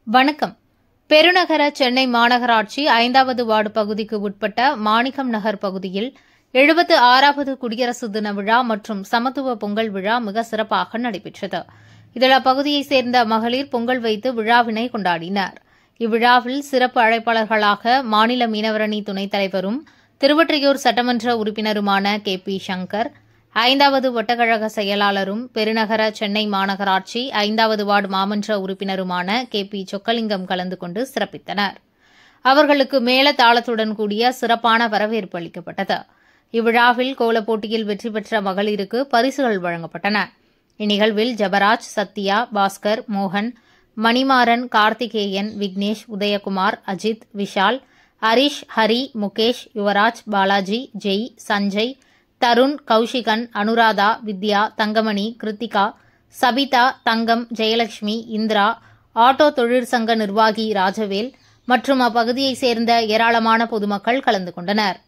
வணக்கம். பெருநகர சென்னை மாநகராட்சி 5வது வார்டு பகுதிக்கு உட்பட்ட மாணிக்கம் நகர் பகுதியில் 76வது குடியரசு தின விழா மற்றும் சமத்துவ பொங்கல் விழா மிக சிறப்பாக நடைபெற்றது. இதில் அப்பகுதியைச் சேர்ந்த மகளிர் பொங்கல் வைத்து விழாவினை கொண்டாடினர். இவ்விழாவில் சிறப்பு அழைப்பாளர்களாக மாநில மீனவரணி துணைத் தலைவரும் திருவொற்றியூர் சட்டமன்ற உறுப்பினருமான KP சங்கர், 5வது வட்டக்கழக செயலாளரும் பெருநகர சென்னை மாநகராட்சி 5வது வார்டு மாமன்ற உறுப்பினருமான KP சொக்கலிங்கம் கலந்து கொண்டு சிறப்பித்தனர். அவர்களுக்கு மேள தாளத்துடன் கூடிய சிறப்பான வரவேற்பு அளிக்கப்பட்டது. இவ்விழாவில் கோலப் போட்டியில் வெற்றி பெற்ற மகளிருக்கு பரிசுகள் வழங்கப்பட்டன. இந்நிகழ்வில் ஜபராஜ், சத்யா, பாஸ்கர், மோகன், மணிமாறன், கார்த்திகேயன், விக்னேஷ், உதயகுமார், அஜித், விஷால், ஹரிஷ், ஹரி, முகேஷ், யுவராஜ், பாலாஜி, ஜெய், சஞ்சய், தருண், கௌஷிகன், அனுராதா, வித்யா, தங்கமணி, கிருத்திகா, சபிதா, தங்கம், ஜெயலட்சுமி, இந்திரா, ஆட்டோ தொழிற்சங்க நிர்வாகி ராஜவேல் மற்றும் அப்பகுதியைச் சேர்ந்த ஏராளமான பொதுமக்கள் கலந்து கொண்டனர்.